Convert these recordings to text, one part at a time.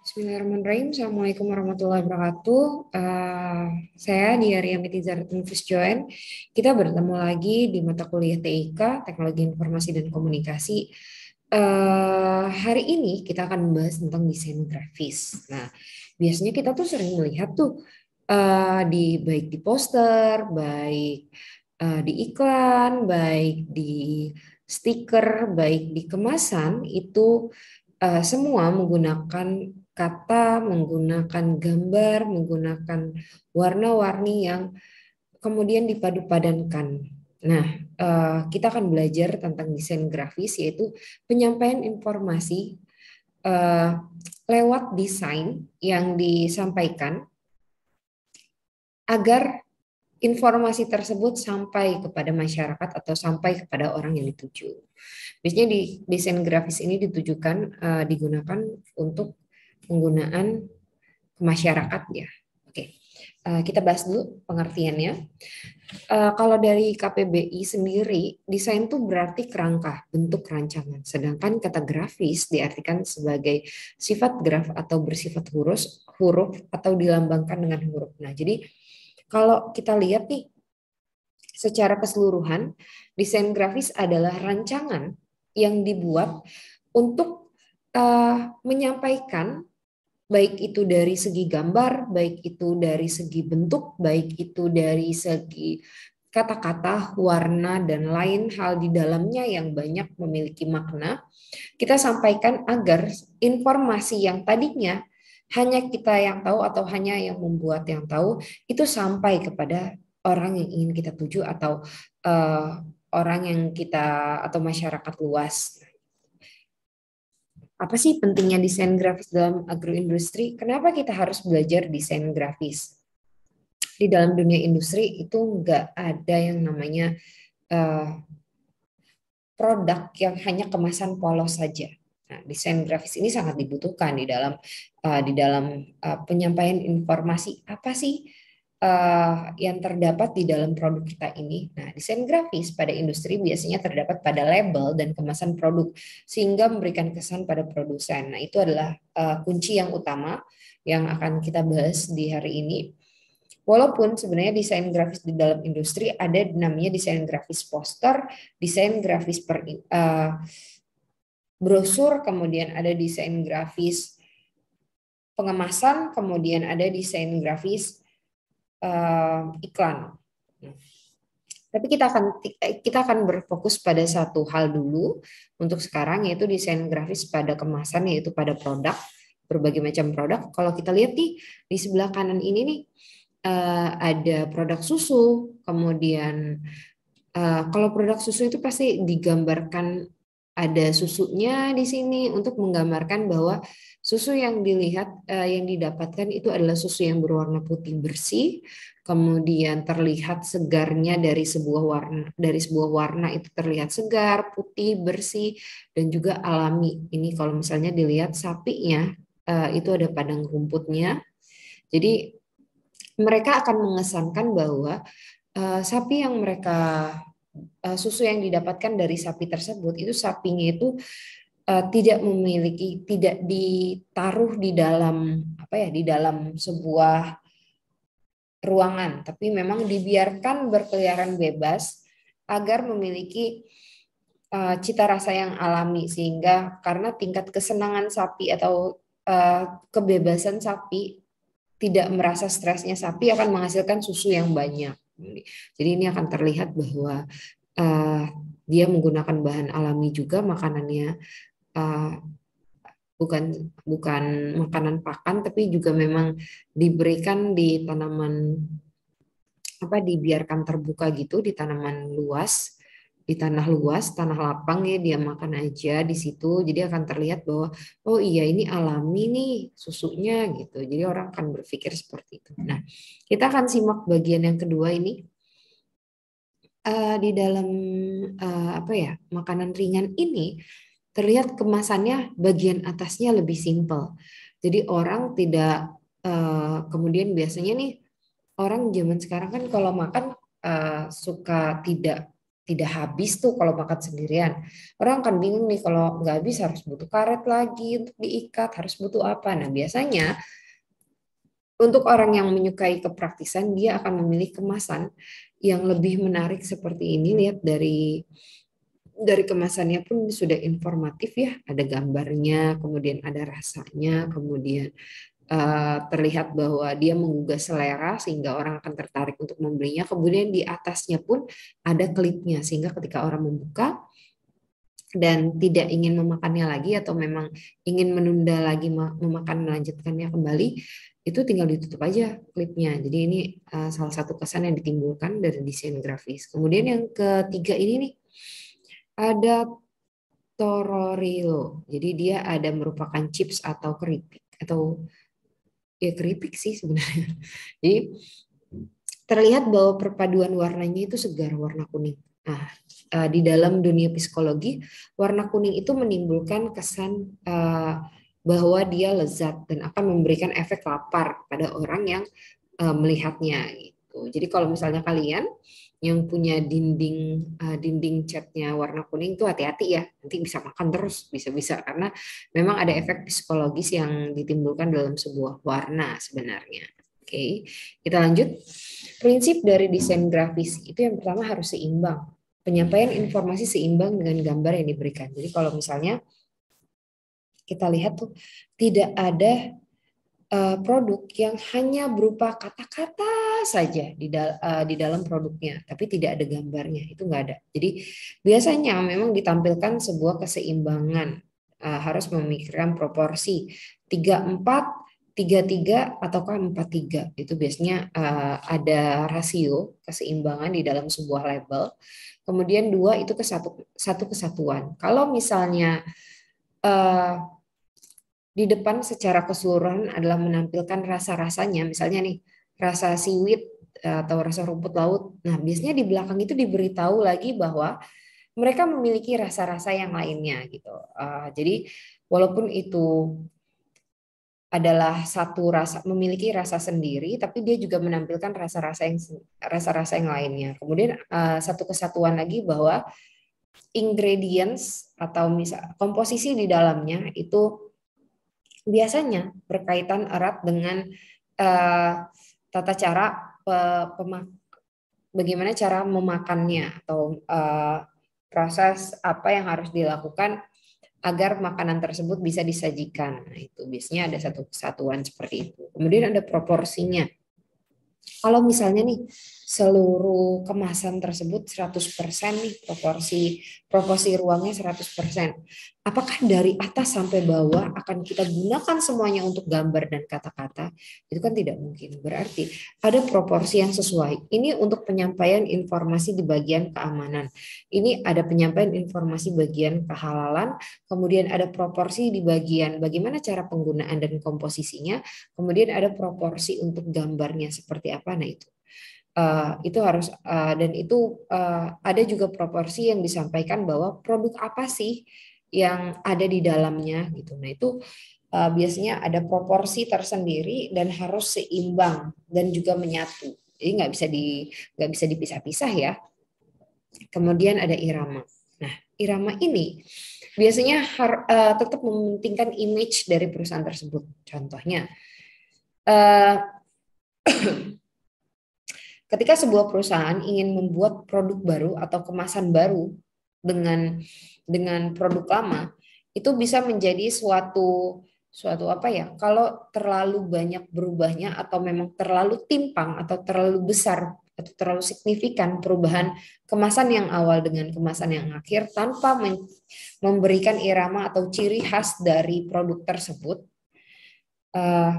Bismillahirrahmanirrahim. Assalamualaikum warahmatullahi wabarakatuh. Saya Diaria Mitizaratin Join. Kita bertemu lagi di mata kuliah TIK, Teknologi Informasi dan Komunikasi. Hari ini kita akan membahas tentang desain grafis. Nah, biasanya kita tuh sering melihat tuh baik di poster, baik di iklan, baik di stiker, baik di kemasan itu semua menggunakan kata, menggunakan gambar, menggunakan warna-warni yang kemudian dipadu-padankan. Nah, kita akan belajar tentang desain grafis, yaitu penyampaian informasi eh, lewat desain yang disampaikan agar informasi tersebut sampai kepada masyarakat atau sampai kepada orang yang dituju. Biasanya di desain grafis ini digunakan untuk penggunaan ke masyarakat ya. Oke, kita bahas dulu pengertiannya. Kalau dari KPBI sendiri, desain itu berarti kerangka, bentuk rancangan. Sedangkan kata grafis diartikan sebagai sifat graf atau bersifat huruf atau dilambangkan dengan huruf. Nah, jadi kalau kita lihat nih, secara keseluruhan, desain grafis adalah rancangan yang dibuat untuk menyampaikan baik itu dari segi gambar, baik itu dari segi bentuk, baik itu dari segi kata-kata, warna, dan lain hal di dalamnya yang banyak memiliki makna, kita sampaikan agar informasi yang tadinya hanya kita yang tahu atau hanya yang membuat yang tahu, itu sampai kepada orang yang ingin kita tuju atau uh, orang yang kita atau masyarakat luas. Apa sih pentingnya desain grafis dalam agroindustri? Kenapa kita harus belajar desain grafis? Di dalam dunia industri itu nggak ada yang namanya uh, produk yang hanya kemasan polos saja. Nah, desain grafis ini sangat dibutuhkan di dalam penyampaian informasi apa sih yang terdapat di dalam produk kita ini. Nah, desain grafis pada industri biasanya terdapat pada label dan kemasan produk sehingga memberikan kesan pada produsen. Nah, itu adalah kunci yang utama yang akan kita bahas di hari ini. Walaupun sebenarnya desain grafis di dalam industri ada namanya desain grafis poster, desain grafis brosur, kemudian ada desain grafis pengemasan, kemudian ada desain grafis iklan. Tapi kita akan berfokus pada satu hal dulu untuk sekarang, yaitu desain grafis pada kemasan, yaitu pada produk, berbagai macam produk. Kalau kita lihat nih di sebelah kanan ini nih, ada produk susu, kemudian kalau produk susu itu pasti digambarkan ada susunya di sini untuk menggambarkan bahwa susu yang yang didapatkan itu adalah susu yang berwarna putih bersih, kemudian terlihat segarnya dari sebuah warna itu terlihat segar, putih, bersih, dan juga alami. Ini kalau misalnya dilihat sapinya itu ada padang rumputnya. Jadi mereka akan mengesankan bahwa sapi yang susu yang didapatkan dari sapi tersebut itu sapinya itu tidak ditaruh di dalam apa ya, di dalam sebuah ruangan, tapi memang dibiarkan berkeliaran bebas agar memiliki cita rasa yang alami, sehingga karena tingkat kesenangan sapi atau kebebasan sapi, tidak merasa stresnya sapi akan menghasilkan susu yang banyak. Jadi ini akan terlihat bahwa uh, dia menggunakan bahan alami juga makanannya, uh, bukan bukan makanan pakan, tapi juga memang diberikan di tanaman apa, dibiarkan terbuka gitu di tanaman luas, di tanah luas, tanah lapang ya, dia makan aja di situ. Jadi akan terlihat bahwa oh iya ini alami nih susunya gitu. Jadi orang akan berpikir seperti itu. Nah, kita akan simak bagian yang kedua ini. Di dalam apa ya, makanan ringan ini terlihat kemasannya bagian atasnya lebih simpel. Jadi orang tidak kemudian biasanya nih orang zaman sekarang kan kalau makan suka tidak tidak habis tuh kalau makan sendirian. Orang akan bingung nih kalau nggak habis harus butuh karet lagi untuk diikat, harus butuh apa. Nah biasanya untuk orang yang menyukai kepraktisan, dia akan memilih kemasan yang lebih menarik seperti ini. Lihat dari kemasannya pun sudah informatif ya, ada gambarnya, kemudian ada rasanya, kemudian terlihat bahwa dia menggugah selera sehingga orang akan tertarik untuk membelinya. Kemudian di atasnya pun ada klipnya sehingga ketika orang membuka dan tidak ingin memakannya lagi atau memang ingin menunda lagi memakan melanjutkannya kembali, itu tinggal ditutup aja klipnya. Jadi ini salah satu kesan yang ditimbulkan dari desain grafis. Kemudian yang ketiga ini nih ada Tororilo. Jadi dia ada merupakan chips atau keripik atau ya keripik sih sebenarnya. Jadi terlihat bahwa perpaduan warnanya itu segar, warna kuning. Nah, di dalam dunia psikologi, warna kuning itu menimbulkan kesan bahwa dia lezat dan akan memberikan efek lapar pada orang yang melihatnya gitu. Jadi kalau misalnya kalian yang punya dinding catnya warna kuning itu hati-hati ya, nanti bisa makan terus bisa-bisa karena memang ada efek psikologis yang ditimbulkan dalam sebuah warna sebenarnya. Oke, kita lanjut. Prinsip dari desain grafis itu yang pertama harus seimbang. Penyampaian informasi seimbang dengan gambar yang diberikan. Jadi kalau misalnya kita lihat tuh tidak ada produk yang hanya berupa kata-kata saja di dalam produknya, tapi tidak ada gambarnya, itu nggak ada. Jadi biasanya memang ditampilkan sebuah keseimbangan, harus memikirkan proporsi 3-4, 3-3 ataukah 4-3. Itu biasanya ada rasio keseimbangan di dalam sebuah label. Kemudian dua itu satu kesatuan. Kalau misalnya eh, di depan secara keseluruhan adalah menampilkan rasa-rasanya, misalnya nih rasa seaweed atau rasa rumput laut. Nah, biasanya di belakang itu diberitahu lagi bahwa mereka memiliki rasa-rasa yang lainnya gitu. Jadi walaupun itu adalah satu rasa, memiliki rasa sendiri, tapi dia juga menampilkan rasa-rasa yang lainnya. Kemudian satu kesatuan lagi bahwa ingredients atau misal komposisi di dalamnya itu biasanya berkaitan erat dengan tata cara bagaimana cara memakannya atau proses apa yang harus dilakukan agar makanan tersebut bisa disajikan. Nah, itu biasanya ada satu kesatuan seperti itu. Kemudian ada proporsinya. Kalau misalnya nih seluruh kemasan tersebut 100% nih proporsi ruangnya 100%. Apakah dari atas sampai bawah akan kita gunakan semuanya untuk gambar dan kata-kata? Itu kan tidak mungkin. Berarti ada proporsi yang sesuai. Ini untuk penyampaian informasi di bagian keamanan. Ini ada penyampaian informasi bagian kehalalan, kemudian ada proporsi di bagian bagaimana cara penggunaan dan komposisinya, kemudian ada proporsi untuk gambarnya seperti apa. Nah itu harus dan itu ada juga proporsi yang disampaikan bahwa produk apa sih yang ada di dalamnya gitu. Nah itu biasanya ada proporsi tersendiri dan harus seimbang dan juga menyatu. Jadi nggak bisa dipisah-pisah ya. Kemudian ada irama. Nah irama ini biasanya tetap mementingkan image dari perusahaan tersebut. Contohnya ketika sebuah perusahaan ingin membuat produk baru atau kemasan baru dengan produk lama, itu bisa menjadi suatu apa ya? Kalau terlalu banyak berubahnya atau memang terlalu timpang atau terlalu besar atau terlalu signifikan perubahan kemasan yang awal dengan kemasan yang akhir tanpa memberikan irama atau ciri khas dari produk tersebut,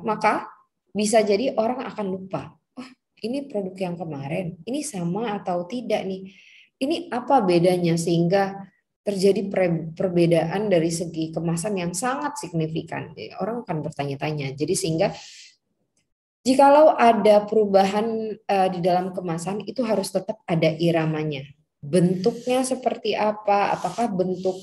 maka bisa jadi orang akan lupa ini produk yang kemarin, ini sama atau tidak nih? Ini apa bedanya sehingga terjadi perbedaan dari segi kemasan yang sangat signifikan? Orang akan bertanya-tanya. Jadi sehingga jikalau ada perubahan di dalam kemasan itu harus tetap ada iramanya. Bentuknya seperti apa? Apakah bentuk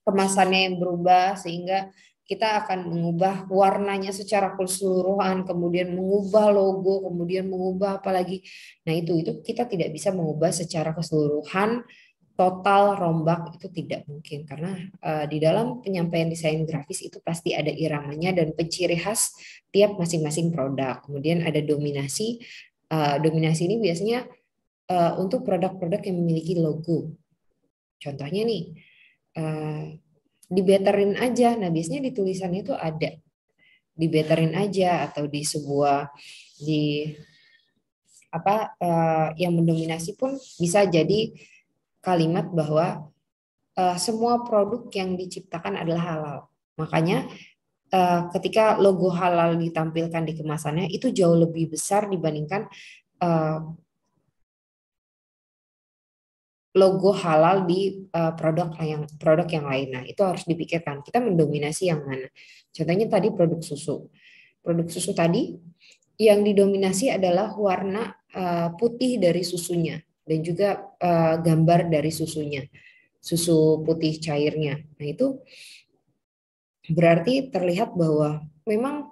kemasannya yang berubah sehingga kita akan mengubah warnanya secara keseluruhan, kemudian mengubah logo, kemudian mengubah apalagi. Nah, itu kita tidak bisa mengubah secara keseluruhan total rombak, itu tidak mungkin karena di dalam penyampaian desain grafis itu pasti ada iramanya dan penciri khas tiap masing-masing produk. Kemudian ada dominasi. Dominasi ini biasanya untuk produk-produk yang memiliki logo. Contohnya nih, dibetterin aja. Nah, biasanya di tulisannya itu ada dibetterin aja, atau di sebuah di apa yang mendominasi pun bisa jadi kalimat bahwa semua produk yang diciptakan adalah halal. Makanya ketika logo halal ditampilkan di kemasannya itu jauh lebih besar dibandingkan logo halal di produk yang lain. Nah, itu harus dipikirkan. Kita mendominasi yang mana? Contohnya tadi produk susu. Produk susu tadi yang didominasi adalah warna putih dari susunya dan juga gambar dari susunya, susu putih cairnya. Nah, itu berarti terlihat bahwa memang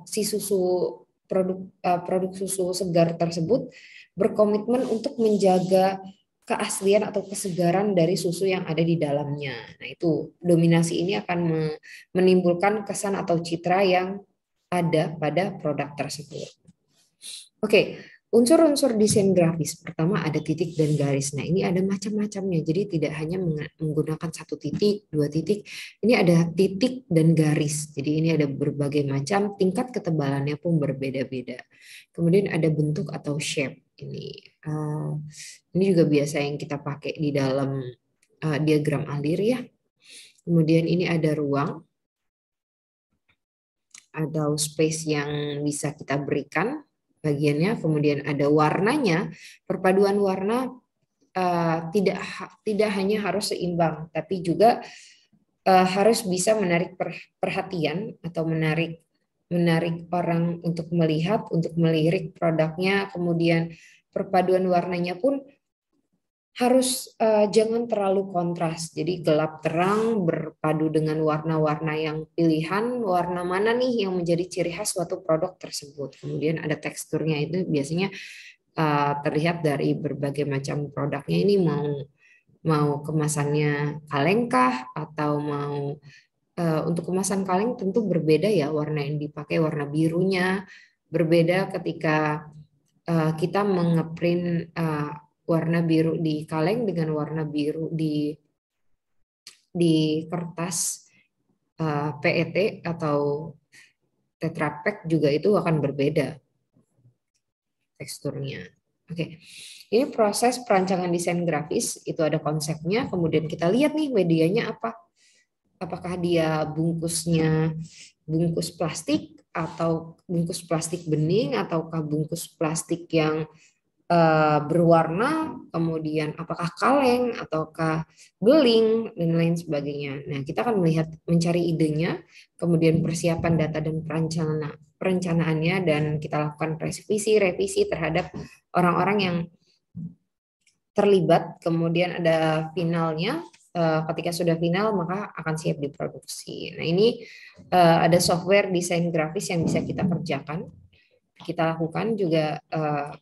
si produk susu segar tersebut berkomitmen untuk menjaga keaslian atau kesegaran dari susu yang ada di dalamnya. Nah, itu dominasi ini akan menimbulkan kesan atau citra yang ada pada produk tersebut. Oke, unsur-unsur desain grafis. Pertama ada titik dan garis. Nah, ini ada macam-macamnya. Jadi tidak hanya menggunakan satu titik, dua titik. Ini ada titik dan garis. Jadi ini ada berbagai macam, tingkat ketebalannya pun berbeda-beda. Kemudian ada bentuk atau shape. Ini juga biasa yang kita pakai di dalam diagram alir ya. Kemudian ini ada ruang atau space yang bisa kita berikan bagiannya, kemudian ada warnanya. Perpaduan warna tidak hanya harus seimbang, tapi juga harus bisa menarik perhatian atau menarik orang untuk melihat, untuk melirik produknya. Kemudian perpaduan warnanya pun harus jangan terlalu kontras. Jadi gelap terang berpadu dengan warna-warna yang pilihan, warna mana nih yang menjadi ciri khas suatu produk tersebut. Kemudian ada teksturnya, itu biasanya terlihat dari berbagai macam produknya. Ini mau kemasannya kalengkah atau mau untuk kemasan kaleng tentu berbeda ya, warna yang dipakai, warna birunya berbeda ketika kita mengeprint warna biru di kaleng dengan warna biru di kertas PET atau Tetra Pak juga itu akan berbeda teksturnya. Oke, ini proses perancangan desain grafis, itu ada konsepnya, kemudian kita lihat nih medianya apa. Apakah dia bungkusnya bungkus plastik atau bungkus plastik bening, ataukah bungkus plastik yang berwarna, kemudian apakah kaleng ataukah beling dan lain sebagainya. Nah, kita akan mencari idenya, kemudian persiapan data dan perencanaannya, dan kita lakukan revisi terhadap orang-orang yang terlibat. Kemudian ada finalnya. Ketika sudah final maka akan siap diproduksi. Nah, ini ada software desain grafis yang bisa kita kerjakan, kita lakukan juga.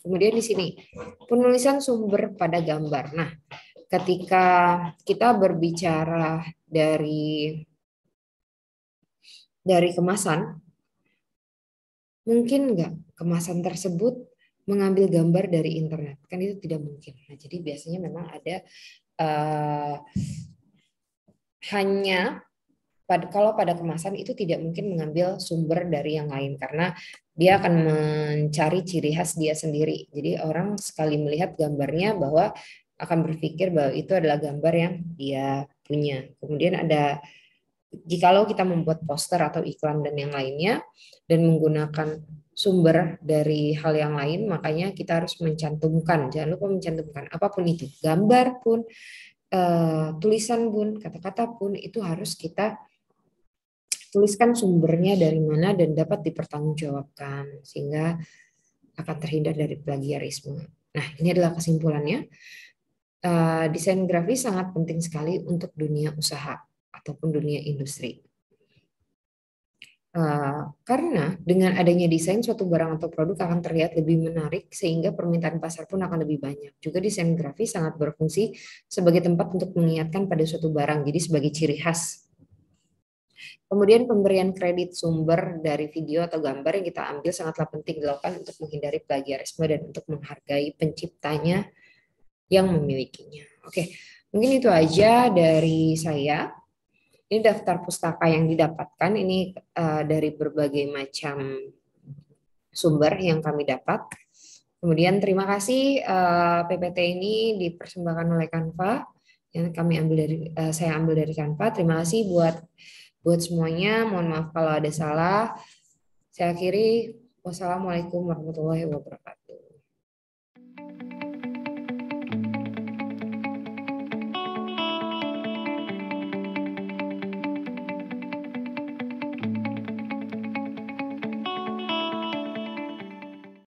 Kemudian di sini penulisan sumber pada gambar. Nah, ketika kita berbicara dari kemasan, mungkin nggak kemasan tersebut mengambil gambar dari internet? Kan itu tidak mungkin. Nah, jadi biasanya memang ada hanya kalau pada kemasan itu tidak mungkin mengambil sumber dari yang lain karena dia akan mencari ciri khas dia sendiri. Jadi orang sekali melihat gambarnya bahwa akan berpikir bahwa itu adalah gambar yang dia punya. Kemudian ada, jikalau kita membuat poster atau iklan dan yang lainnya dan menggunakan sumber dari hal yang lain, makanya kita harus mencantumkan, jangan lupa mencantumkan apapun itu, gambar pun, tulisan pun, kata-kata pun, itu harus kita tuliskan sumbernya dari mana dan dapat dipertanggungjawabkan sehingga akan terhindar dari plagiarisme. Nah, ini adalah kesimpulannya. Desain grafis sangat penting sekali untuk dunia usaha ataupun dunia industri. Karena dengan adanya desain suatu barang atau produk akan terlihat lebih menarik sehingga permintaan pasar pun akan lebih banyak. Juga desain grafis sangat berfungsi sebagai tempat untuk mengingatkan pada suatu barang, jadi sebagai ciri khas. Kemudian pemberian kredit sumber dari video atau gambar yang kita ambil sangatlah penting dilakukan untuk menghindari plagiarisme dan untuk menghargai penciptanya yang memilikinya. Oke, mungkin itu aja dari saya. Ini daftar pustaka yang didapatkan, ini dari berbagai macam sumber yang kami dapat. Kemudian terima kasih PPT ini dipersembahkan oleh Canva yang saya ambil dari Canva. Terima kasih buat semuanya. Mohon maaf kalau ada salah. Saya akhiri. Wassalamualaikum warahmatullahi wabarakatuh.